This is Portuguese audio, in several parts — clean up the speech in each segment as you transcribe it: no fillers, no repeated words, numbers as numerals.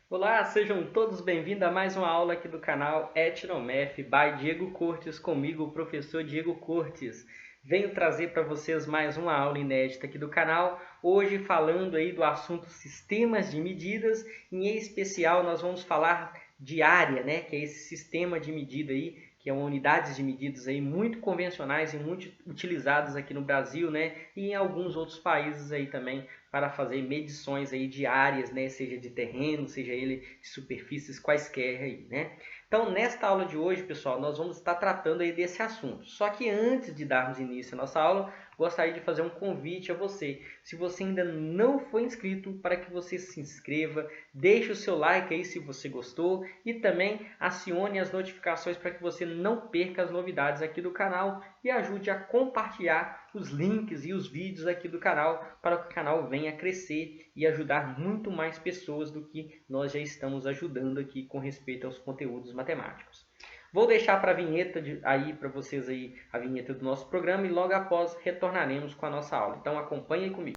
Olá, sejam todos bem-vindos a mais uma aula aqui do canal Etnomath by Diego Cortes, comigo, o professor Diego Cortes. Venho trazer para vocês mais uma aula inédita aqui do canal, hoje falando aí do assunto sistemas de medidas, em especial nós vamos falar de área, né, que é esse sistema de medida aí, que é uma unidades de medidas aí muito convencionais e muito utilizadas aqui no Brasil, né, e em alguns outros países aí também para fazer medições aí de áreas, né, seja de terreno, seja ele de superfícies quaisquer aí, né? Então, nesta aula de hoje, pessoal, nós vamos estar tratando aí desse assunto. Só que antes de darmos início à nossa aula, gostaria de fazer um convite a você. Se você ainda não foi inscrito, para que você se inscreva, deixe o seu like aí se você gostou e também acione as notificações para que você não perca as novidades aqui do canal e ajude a compartilhar os links e os vídeos aqui do canal para que o canal venha crescer e ajudar muito mais pessoas do que nós já estamos ajudando aqui com respeito aos conteúdos matemáticos. Vou deixar para a vinheta aí para vocês aí a vinheta do nosso programa e logo após retornaremos com a nossa aula. Então acompanhem comigo.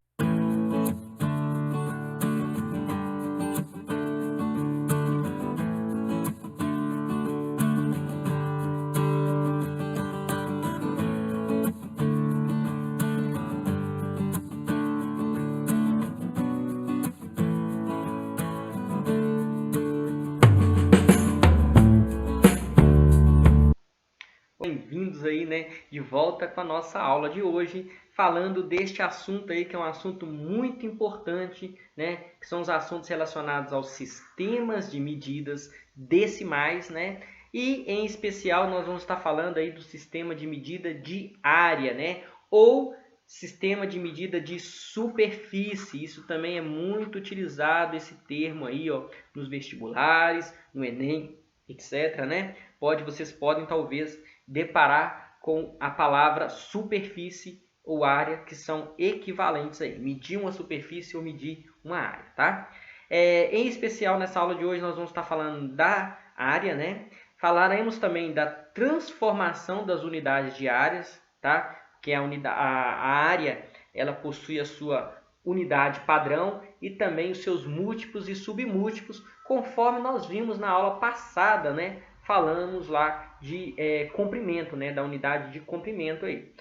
Bem-vindos aí, né, de volta com a nossa aula de hoje, falando deste assunto aí que é um assunto muito importante, né, que são os assuntos relacionados aos sistemas de medidas decimais, né, e em especial nós vamos estar falando aí do sistema de medida de área, né, ou sistema de medida de superfície. Isso também é muito utilizado esse termo aí, ó, nos vestibulares, no Enem, etc, né? Vocês podem talvez deparar com a palavra superfície ou área, que são equivalentes aí. Medir uma superfície ou medir uma área, tá? Em especial, nessa aula de hoje, nós vamos estar falando da área, né? Falaremos também da transformação das unidades de áreas, tá? Que a área, ela possui a sua unidade padrão e também os seus múltiplos e submúltiplos, conforme nós vimos na aula passada, né? Falamos lá de comprimento, né, da unidade de comprimento aí.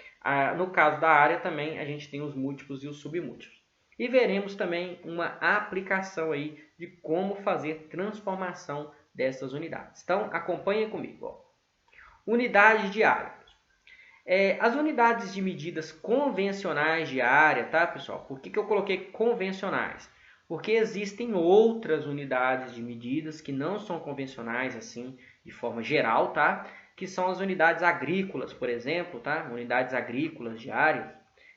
No caso da área também a gente tem os múltiplos e os submúltiplos. E veremos também uma aplicação aí de como fazer transformação dessas unidades. Então acompanhem comigo. Ó. Unidade de área. As unidades de medidas convencionais de área, tá, pessoal? Por que eu coloquei convencionais? Porque existem outras unidades de medidas que não são convencionais assim, de forma geral, tá? Que são as unidades agrícolas, por exemplo, tá? Unidades agrícolas de área,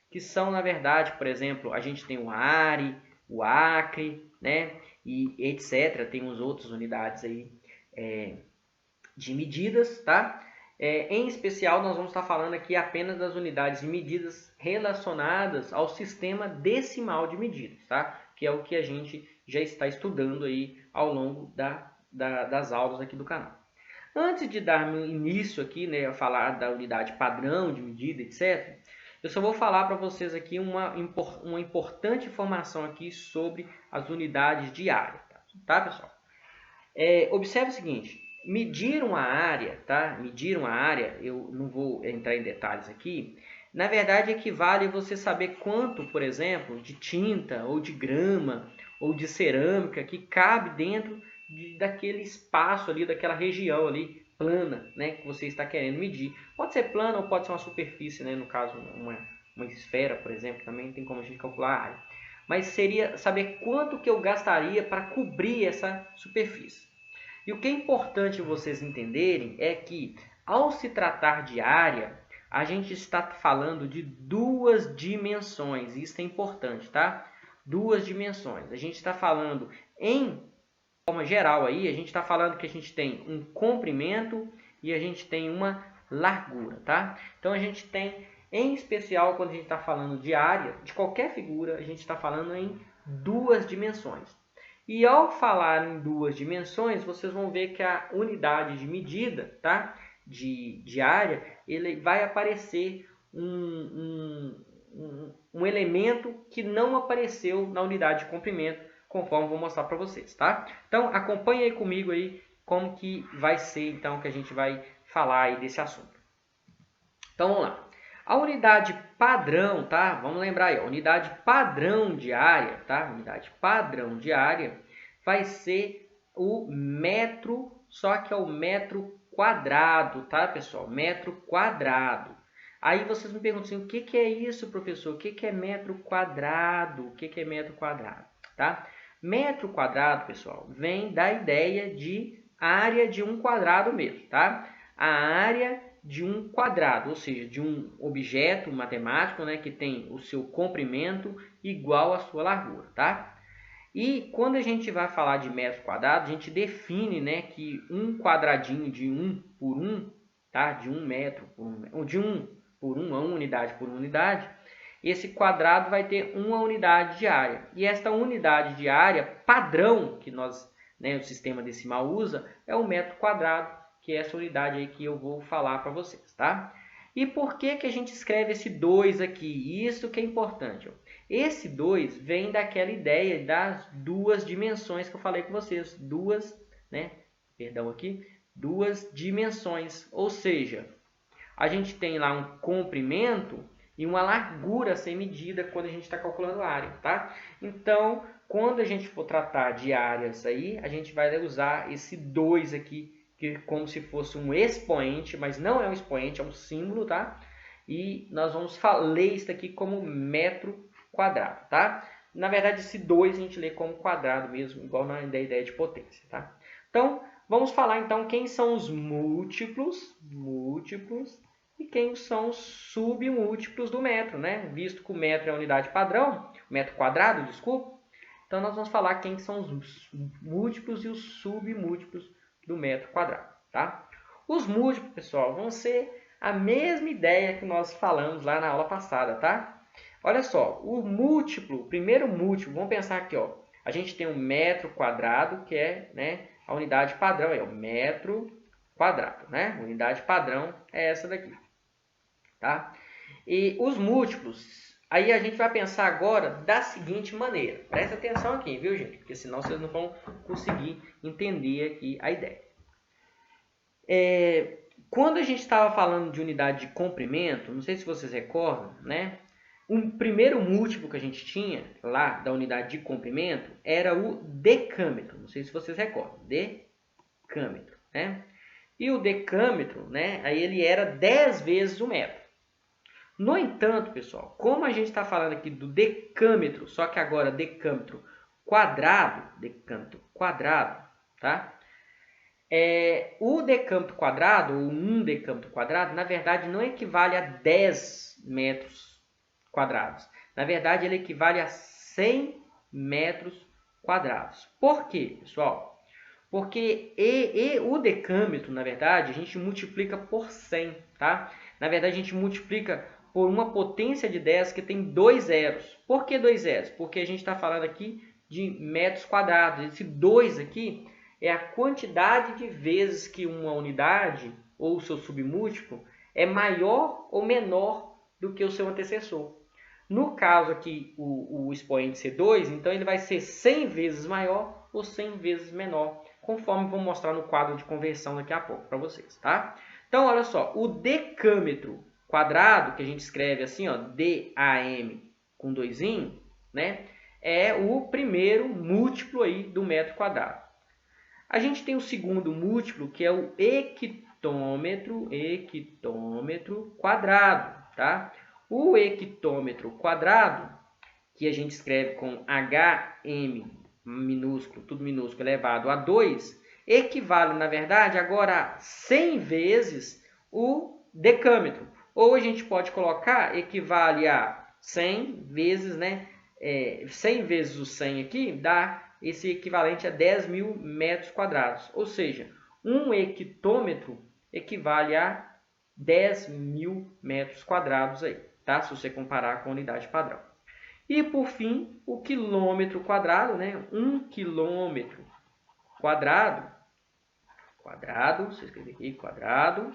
que são, na verdade, por exemplo, a gente tem o ARE, o ACRE, né? E etc. Temos outras unidades aí de medidas, tá? Em especial, nós vamos estar falando aqui apenas das unidades de medidas relacionadas ao sistema decimal de medidas, tá? Que é o que a gente já está estudando aí ao longo das aulas aqui do canal. Antes de dar início aqui, né, a falar da unidade padrão de medida, etc., eu só vou falar para vocês aqui uma importante informação aqui sobre as unidades de área, tá pessoal? Observe o seguinte, medir uma área, tá? Medir uma área, eu não vou entrar em detalhes aqui, na verdade equivale a você saber quanto, por exemplo, de tinta ou de grama ou de cerâmica que cabe dentro daquele espaço ali, daquela região ali plana, né, que você está querendo medir. Pode ser plana ou pode ser uma superfície, né, no caso uma esfera, por exemplo, também tem como a gente calcular a área. Mas seria saber quanto que eu gastaria para cobrir essa superfície. E o que é importante vocês entenderem é que, ao se tratar de área, a gente está falando de duas dimensões. Isso é importante, tá? Duas dimensões. A gente está falando em forma geral aí, a gente está falando que a gente tem um comprimento e a gente tem uma largura, tá? Então a gente tem, em especial quando a gente está falando de área, de qualquer figura, a gente está falando em duas dimensões. E ao falar em duas dimensões, vocês vão ver que a unidade de medida, tá? de área, ele vai aparecer um elemento que não apareceu na unidade de comprimento, conforme eu vou mostrar para vocês, tá? Então, acompanhe aí comigo aí como que vai ser, então, que a gente vai falar aí desse assunto. Então, vamos lá. A unidade padrão, tá? Vamos lembrar aí, a unidade padrão de área, tá? Unidade padrão de área vai ser o metro, só que é o metro quadrado, tá, pessoal? Metro quadrado. Aí vocês me perguntam assim, o que é isso, professor? O que é metro quadrado? O que é metro quadrado, tá? Metro quadrado, pessoal, vem da ideia de área de um quadrado mesmo, tá? A área de um quadrado, ou seja, de um objeto matemático, né, que tem o seu comprimento igual à sua largura, tá? E quando a gente vai falar de metro quadrado, a gente define, né, que um quadradinho de 1 por 1, tá? De 1 metro por 1, ou de 1 por 1, uma unidade por unidade, esse quadrado vai ter uma unidade de área. E esta unidade de área padrão que nós, né, o sistema decimal usa, é o metro quadrado, que é essa unidade aí que eu vou falar para vocês, tá? E por que a gente escreve esse 2 aqui? Isso que é importante. Ó. Esse 2 vem daquela ideia das duas dimensões que eu falei com vocês. Duas dimensões. Ou seja, a gente tem lá um comprimento e uma largura a ser medida quando a gente está calculando a área, tá? Então, quando a gente for tratar de áreas aí, a gente vai usar esse 2 aqui, que como se fosse um expoente, mas não é um expoente, é um símbolo, tá? E nós vamos ler isso aqui como metro quadrado, tá? Na verdade, esse 2 a gente lê como quadrado mesmo, igual na ideia de potência, tá? Então, vamos falar então quem são os múltiplos e quem são os submúltiplos do metro, né? Visto que o metro é a unidade padrão, metro quadrado, desculpa. Então, nós vamos falar quem são os múltiplos e os submúltiplos do metro quadrado, tá? Os múltiplos, pessoal, vão ser a mesma ideia que nós falamos lá na aula passada, tá? Olha só, o primeiro múltiplo, vamos pensar aqui, ó. A gente tem um metro quadrado, que é, né, a unidade padrão, é o metro quadrado, né? A unidade padrão é essa daqui, tá? E os múltiplos, aí a gente vai pensar agora da seguinte maneira. Presta atenção aqui, viu, gente? Porque senão vocês não vão conseguir entender aqui a ideia. Quando a gente estava falando de unidade de comprimento, não sei se vocês recordam, né? O primeiro múltiplo que a gente tinha lá da unidade de comprimento era o decâmetro. Não sei se vocês recordam. Decâmetro, né? E o decâmetro, né? Aí ele era 10 vezes o metro. No entanto, pessoal, como a gente está falando aqui do decâmetro, só que agora decâmetro quadrado, tá? O decâmetro quadrado, ou 1 decâmetro quadrado, na verdade não equivale a 10 metros quadrados. Na verdade, ele equivale a 100 metros quadrados. Por quê, pessoal? Porque o decâmetro, na verdade, a gente multiplica por 100, tá? Na verdade, a gente multiplica por uma potência de 10 que tem 2 zeros. Por que 2 zeros? Porque a gente está falando aqui de metros quadrados. Esse 2 aqui é a quantidade de vezes que uma unidade ou o seu submúltiplo é maior ou menor do que o seu antecessor. No caso aqui, o expoente C2, então ele vai ser 100 vezes maior ou 100 vezes menor, conforme vou mostrar no quadro de conversão daqui a pouco para vocês, tá? Então, olha só, o decâmetro quadrado, que a gente escreve assim, ó, DAM com doisinho, né? É o primeiro múltiplo aí do metro quadrado. A gente tem o segundo múltiplo, que é o hectômetro quadrado, tá? O hectômetro quadrado, que a gente escreve com HM minúsculo, tudo minúsculo, elevado a 2, equivale, na verdade, agora a 100 vezes o decâmetro. Ou a gente pode colocar, equivale a 100 vezes, né? 100 vezes o 100 aqui dá esse equivalente a 10 mil metros quadrados. Ou seja, um hectômetro equivale a 10 mil metros quadrados aí, tá? Se você comparar com a unidade padrão. E, por fim, o quilômetro quadrado, né? 1 quilômetro quadrado, você escreve aqui, quadrado,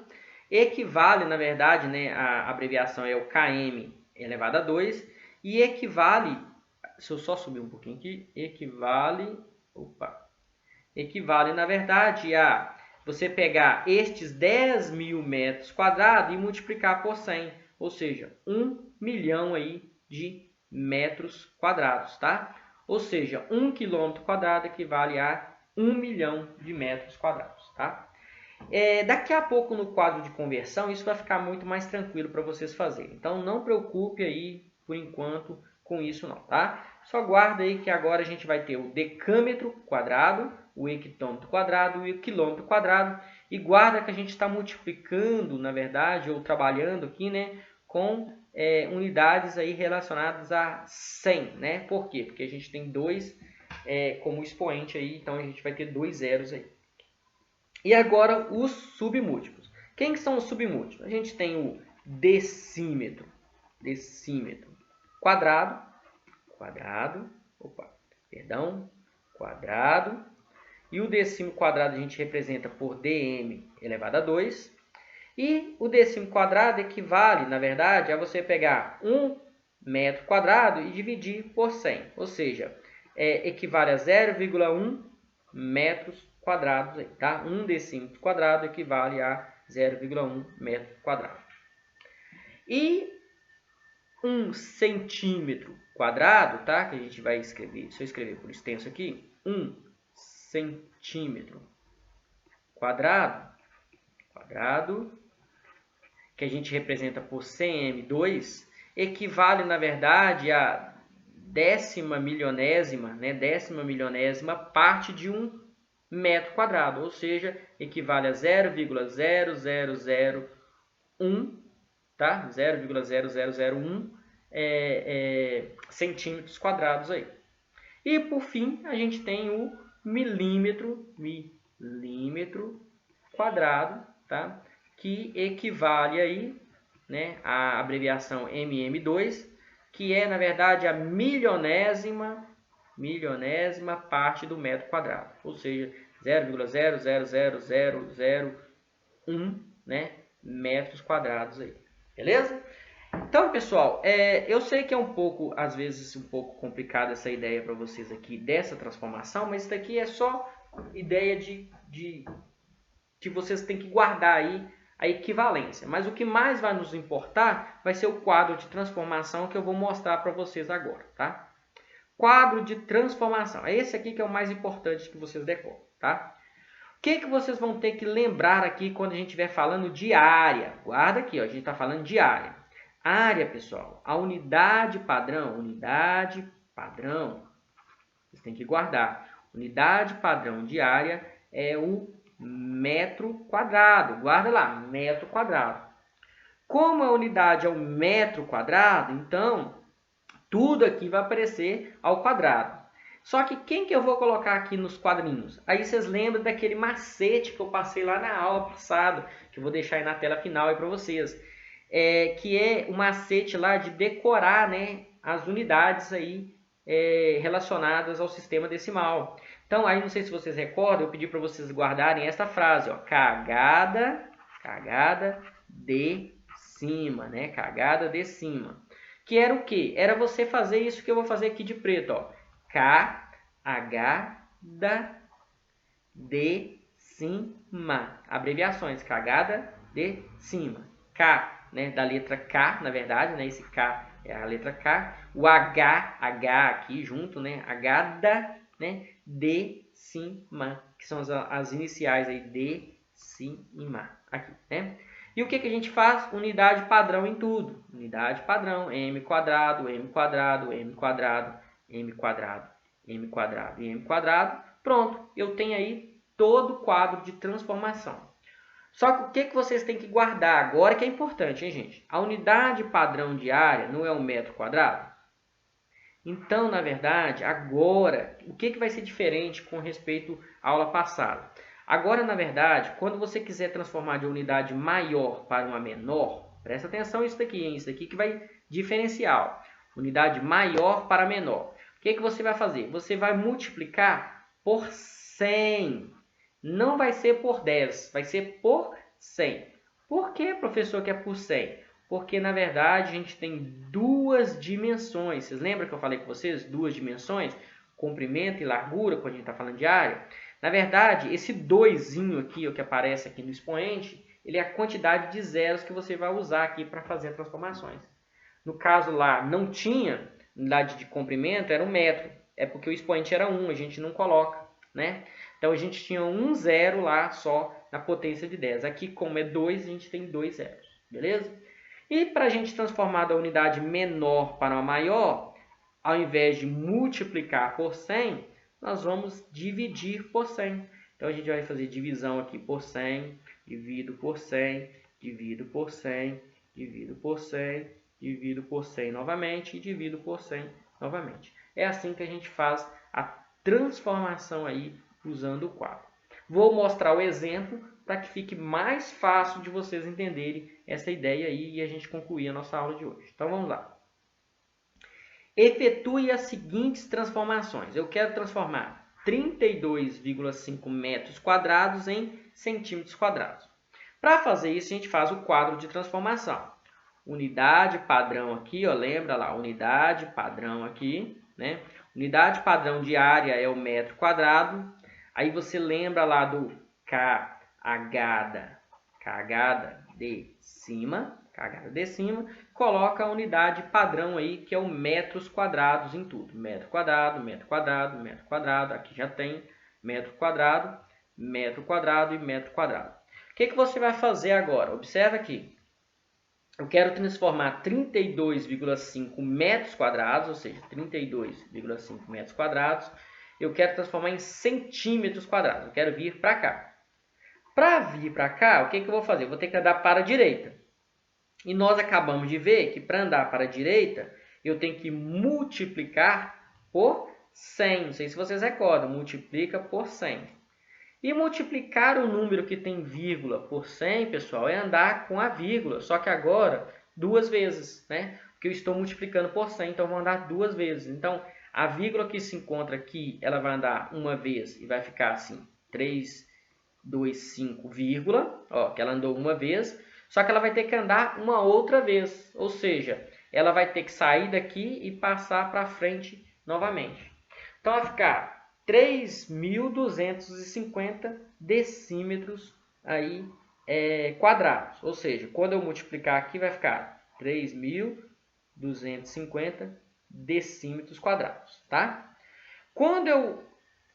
equivale, na verdade, né? A abreviação é o km elevado a 2, e equivale se eu só subir um pouquinho aqui, equivale, na verdade, a você pegar estes 10.000 metros quadrados e multiplicar por 100, ou seja, 1 milhão aí de metros quadrados, tá? Ou seja, 1 quilômetro quadrado equivale a 1 milhão de metros quadrados, tá? Daqui a pouco no quadro de conversão isso vai ficar muito mais tranquilo para vocês fazerem. Então não preocupe aí por enquanto com isso não, tá? Só guarda aí que agora a gente vai ter o decâmetro quadrado, o hectômetro quadrado e o quilômetro quadrado. E guarda que a gente está multiplicando, na verdade, ou trabalhando aqui, né, com unidades aí relacionadas a 100, né? Por quê? Porque a gente tem 2 como expoente aí, então a gente vai ter 2 zeros aí. E agora os submúltiplos. Quem que são os submúltiplos? A gente tem o decímetro quadrado, quadrado, e o decímetro quadrado a gente representa por dm elevado a 2, e o decímetro quadrado equivale, na verdade, a você pegar 1 metro quadrado e dividir por 100, ou seja, equivale a 0,1 metros quadrados, tá? 1 decímetro quadrado equivale a 0,1 metro quadrado. E 1 centímetro quadrado, tá? Que a gente vai escrever, se eu escrever por extenso aqui, 1 centímetro quadrado, que a gente representa por cm2, equivale, na verdade, a décima milionésima parte de 1 metro quadrado, ou seja, equivale a 0,0001, tá? 0,0001 centímetros quadrados aí. E por fim, a gente tem o milímetro quadrado, tá? Que equivale aí, né, à abreviação MM2, que é, na verdade, a milionésima parte do metro quadrado, ou seja, 0,000001, né, metros quadrados aí. Beleza? Então, pessoal, eu sei que é um pouco, às vezes, um pouco complicado essa ideia para vocês aqui dessa transformação, mas isso daqui é só ideia de vocês têm que guardar aí a equivalência. Mas o que mais vai nos importar vai ser o quadro de transformação que eu vou mostrar para vocês agora, tá? Quadro de transformação. É esse aqui que é o mais importante que vocês decoram, tá? O que vocês vão ter que lembrar aqui quando a gente estiver falando de área? Guarda aqui, ó, a gente está falando de área. Área, pessoal, a unidade padrão, vocês têm que guardar. Unidade padrão de área é o metro quadrado. Guarda lá, metro quadrado. Como a unidade é o metro quadrado, então tudo aqui vai aparecer ao quadrado. Só que quem que eu vou colocar aqui nos quadrinhos? Aí vocês lembram daquele macete que eu passei lá na aula passada, que eu vou deixar aí na tela final aí para vocês. Que é o macete lá de decorar, né, as unidades aí relacionadas ao sistema decimal. Então, aí não sei se vocês recordam, eu pedi para vocês guardarem essa frase, ó, cagada de cima, né? Cagada de cima. Que era o quê? Era você fazer isso que eu vou fazer aqui de preto, ó. Cagada de cima. Abreviações, cagada de cima. K, né? Da letra K, na verdade, né? Esse K é a letra K. O H aqui junto, né? Agada, né? De cima, que são as iniciais aí, de cima, aqui, né? E o que a gente faz? Unidade padrão em tudo. Unidade padrão, m quadrado, m quadrado, m quadrado, m quadrado, m quadrado e m quadrado. Pronto, eu tenho aí todo o quadro de transformação. Só que o que vocês têm que guardar agora que é importante, hein, gente? A unidade padrão de área não é um metro quadrado? Então, na verdade, agora, o que vai ser diferente com respeito à aula passada? Agora, na verdade, quando você quiser transformar de uma unidade maior para uma menor, presta atenção nisso daqui, hein? Isso aqui que vai diferenciar. Ó. Unidade maior para menor. O que você vai fazer? Você vai multiplicar por 100. Não vai ser por 10, vai ser por 100. Por que, professor, que é por 100? Porque, na verdade, a gente tem duas dimensões. Vocês lembram que eu falei com vocês? Duas dimensões, comprimento e largura, quando a gente está falando de área. Na verdade, esse 2zinho aqui, o que aparece aqui no expoente, ele é a quantidade de zeros que você vai usar aqui para fazer as transformações. No caso lá, não tinha unidade de comprimento, era 1 metro. É porque o expoente era 1, a gente não coloca, né? Então, a gente tinha um zero lá só na potência de 10. Aqui, como é 2, a gente tem 2 zeros, beleza? E para a gente transformar da unidade menor para uma maior, ao invés de multiplicar por 100, nós vamos dividir por 100. Então, a gente vai fazer divisão aqui por 100, divido por 100, divido por 100, divido por 100, divido por 100 novamente e divido por 100 novamente. É assim que a gente faz a transformação aí usando o quadro. Vou mostrar o exemplo para que fique mais fácil de vocês entenderem essa ideia aí e a gente concluir a nossa aula de hoje. Então, vamos lá. Efetue as seguintes transformações. Eu quero transformar 32,5 metros quadrados em centímetros quadrados. Para fazer isso, a gente faz o quadro de transformação. Unidade padrão aqui, ó, lembra lá, unidade padrão aqui, né? Unidade padrão de área é o metro quadrado. Aí você lembra lá do cagada de cima, coloca a unidade padrão aí, que é o metros quadrados em tudo. Metro quadrado, metro quadrado, metro quadrado. Aqui já tem metro quadrado e metro quadrado. O que você vai fazer agora? Observa aqui. Eu quero transformar 32,5 metros quadrados, ou seja, 32,5 metros quadrados, eu quero transformar em centímetros quadrados. Eu quero vir para cá. Para vir para cá, o que eu vou fazer? Eu vou ter que andar para a direita. E nós acabamos de ver que para andar para a direita, eu tenho que multiplicar por 100. Não sei se vocês recordam, multiplica por 100. E multiplicar o número que tem vírgula por 100, pessoal, é andar com a vírgula. Só que agora, 2 vezes, né? Porque eu estou multiplicando por 100, então eu vou andar 2 vezes. Então, a vírgula que se encontra aqui, ela vai andar uma vez e vai ficar assim, 325, vírgula, ó, que ela andou uma vez. Só que ela vai ter que andar uma outra vez. Ou seja, ela vai ter que sair daqui e passar para frente novamente. Então, vai ficar 3.250 decímetros aí, quadrados. Ou seja, quando eu multiplicar aqui, vai ficar 3.250 decímetros quadrados, tá? Quando eu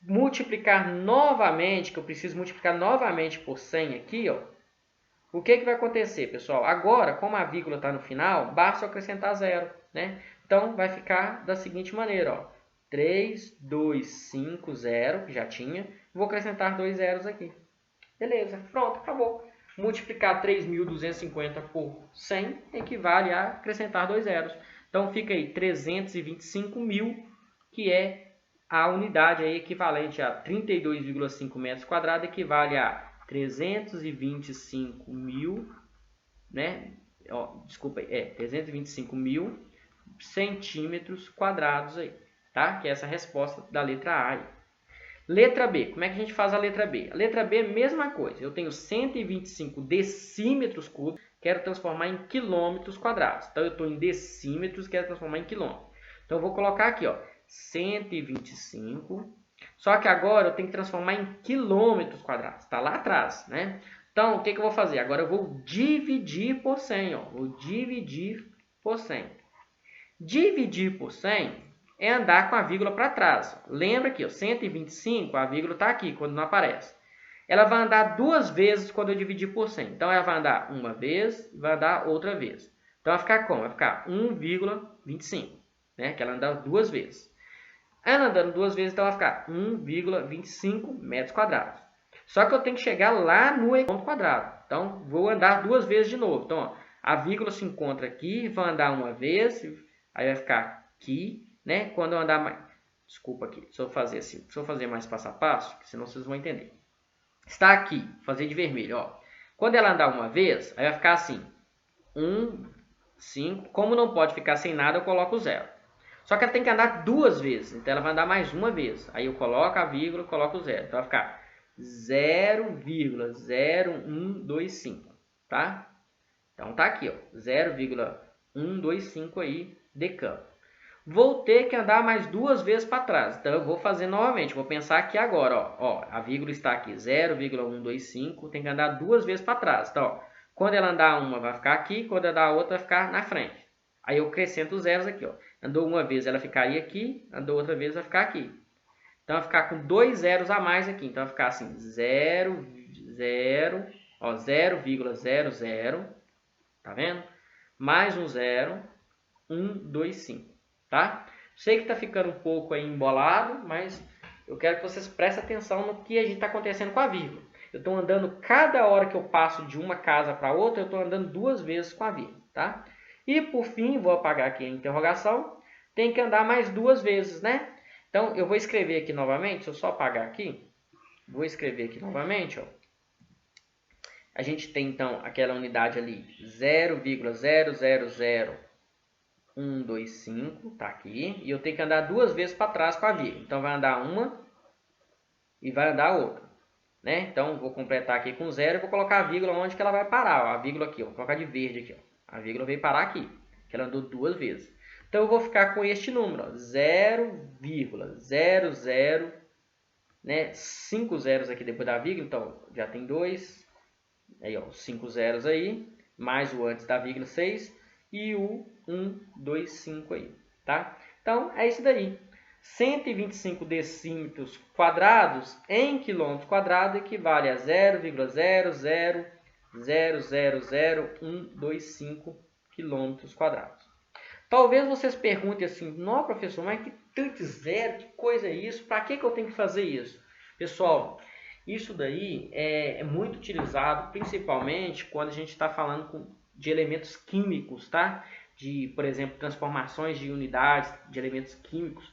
multiplicar novamente, que eu preciso multiplicar novamente por 100 aqui, ó, o que vai acontecer, pessoal? Agora, como a vírgula está no final, basta eu acrescentar zero, né? Então, vai ficar da seguinte maneira, ó. 3250, que já tinha. Vou acrescentar 2 zeros aqui. Beleza, pronto, acabou. Multiplicar 3.250 por 100 equivale a acrescentar 2 zeros. Então, fica aí 325.000, que é a unidade aí equivalente a 32,5 metros quadrados, equivale a 325.000, né? Desculpa aí, 325.000 centímetros quadrados aí. Tá? Que é essa resposta da letra A. Aí. Letra B. Como é que a gente faz a letra B? A letra B é a mesma coisa. Eu tenho 125 decímetros cúbicos, quero transformar em quilômetros quadrados. Então, eu estou em decímetros, quero transformar em quilômetros. Então, eu vou colocar aqui, ó, 125. Só que agora eu tenho que transformar em quilômetros quadrados. Está lá atrás, né? Então, o que eu vou fazer? Agora eu vou dividir por 100. Ó. Vou dividir por 100. Dividir por 100... é andar com a vírgula para trás. Lembra aqui, ó, 125, a vírgula está aqui, quando não aparece. Ela vai andar 2 vezes quando eu dividir por 100. Então, ela vai andar uma vez e vai andar outra vez. Então, vai ficar como? Vai ficar 1,25, né? Que ela anda 2 vezes. Ela andando 2 vezes, então vai ficar 1,25 metros quadrados. Só que eu tenho que chegar lá no ponto quadrado. Então, vou andar 2 vezes de novo. Então, ó, a vírgula se encontra aqui, vai andar uma vez, aí vai ficar aqui. Né? Quando eu andar mais... Desculpa aqui, deixa eu fazer assim. Deixa eu fazer mais passo a passo, senão vocês vão entender. Está aqui, fazer de vermelho, ó. Quando ela andar uma vez, aí vai ficar assim. 1, 5. Como não pode ficar sem nada, eu coloco 0. Só que ela tem que andar 2 vezes. Então, ela vai andar mais uma vez. Aí eu coloco a vírgula, coloco 0. Então, vai ficar 0,0125. Tá? Então tá aqui, ó, 0,125 aí de campo. Vou ter que andar mais duas vezes para trás. Então eu vou fazer novamente. Vou pensar aqui agora, ó, a vírgula está aqui, 0,125, tem que andar duas vezes para trás. Então, ó, quando ela andar uma vai ficar aqui, quando ela andar a outra vai ficar na frente. Aí eu acrescento os zeros aqui, ó. Andou uma vez, ela ficaria aqui, andou outra vez, vai ficar aqui. Então vai ficar com dois zeros a mais aqui. Então vai ficar assim, 0,00, tá vendo? Mais um 0, 125, tá? Sei que tá ficando um pouco aí embolado, mas eu quero que vocês prestem atenção no que a gente está acontecendo com a vírgula. Eu estou andando, cada hora que eu passo de uma casa para outra, eu estou andando duas vezes com a vírgula, tá? E por fim, vou apagar aqui a interrogação, tem que andar mais duas vezes, né? Então, eu vou escrever aqui novamente, se eu só apagar aqui, vou escrever aqui novamente, ó. A gente tem, então, aquela unidade ali, 0,000125, tá aqui, e eu tenho que andar duas vezes para trás com a vírgula. Então, vai andar uma e vai andar outra, né? Então, vou completar aqui com 0 e vou colocar a vírgula onde que ela vai parar, ó, a vírgula aqui, ó, vou colocar de verde aqui, ó. A vírgula veio parar aqui, que ela andou duas vezes. Então, eu vou ficar com este número, 0,00, né? 5 zeros aqui depois da vírgula, então já tem 2. Aí, ó, 5 zeros aí, mais o antes da vírgula 6 e o 125 aí, tá? Então, é isso daí. 125 decímetros quadrados em quilômetros quadrados equivale a 0,0000125 quilômetros quadrados. Talvez vocês perguntem assim, não, professor, mas que tanto zero, que coisa é isso? Para que eu tenho que fazer isso? Pessoal, isso daí é muito utilizado, principalmente quando a gente está falando de elementos químicos, tá? De, por exemplo, transformações de unidades de elementos químicos.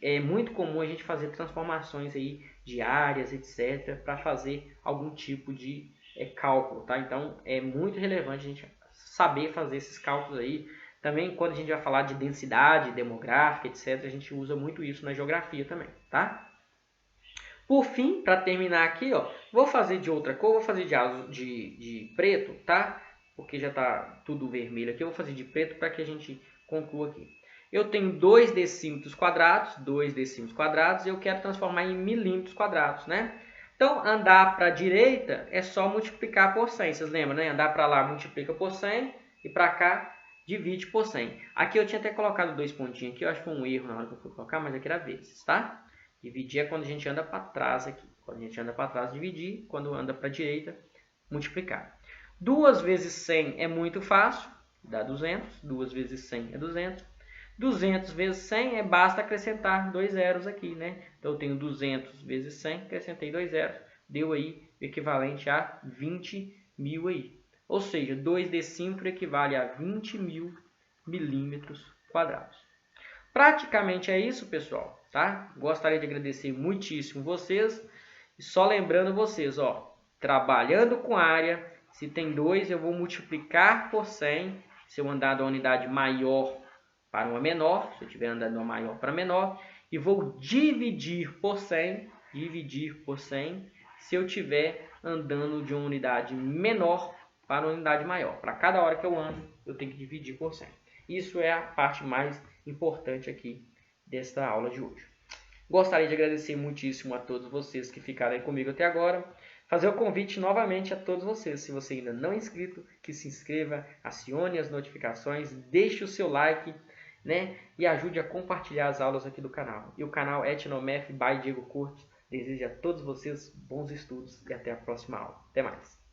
É muito comum a gente fazer transformações aí de áreas, etc., para fazer algum tipo de cálculo, tá? Então, é muito relevante a gente saber fazer esses cálculos aí. Também, quando a gente vai falar de densidade demográfica, etc., a gente usa muito isso na geografia também, tá? Por fim, para terminar aqui, ó, vou fazer de outra cor, vou fazer de preto, tá? Porque já está tudo vermelho aqui, eu vou fazer de preto para que a gente conclua aqui. Eu tenho 2 decímetros quadrados, e eu quero transformar em milímetros quadrados, né? Então, andar para a direita é só multiplicar por 100, vocês lembram, né? Andar para lá multiplica por 100 e para cá divide por 100. Aqui eu tinha até colocado 2 pontinhos aqui, eu acho que foi um erro na hora que eu fui colocar, mas aqui era vezes, tá? Dividir é quando a gente anda para trás aqui. Quando a gente anda para trás, dividir. Quando anda para a direita, multiplicar. 2 vezes 100 é muito fácil, dá 200. 2 vezes 100 é 200. 200 vezes 100 basta acrescentar 2 zeros aqui, né? Então eu tenho 200 vezes 100, acrescentei 2 zeros. Deu aí o equivalente a 20 mil aí. Ou seja, 2 decímetros equivale a 20 mil milímetros quadrados. Praticamente é isso, pessoal, tá? Gostaria de agradecer muitíssimo vocês. E só lembrando vocês, ó, trabalhando com área, se tem 2, eu vou multiplicar por 100. Se eu andar da unidade maior para uma menor, se eu estiver andando de uma maior para menor, e vou dividir por 100, se eu estiver andando de uma unidade menor para uma unidade maior. Para cada hora que eu ando, eu tenho que dividir por 100. Isso é a parte mais importante aqui desta aula de hoje. Gostaria de agradecer muitíssimo a todos vocês que ficaram aí comigo até agora. Fazer o convite novamente a todos vocês, se você ainda não é inscrito, que se inscreva, acione as notificações, deixe o seu like, né? E ajude a compartilhar as aulas aqui do canal. E o canal Etnomath by Diego Curtis deseja a todos vocês bons estudos e até a próxima aula. Até mais!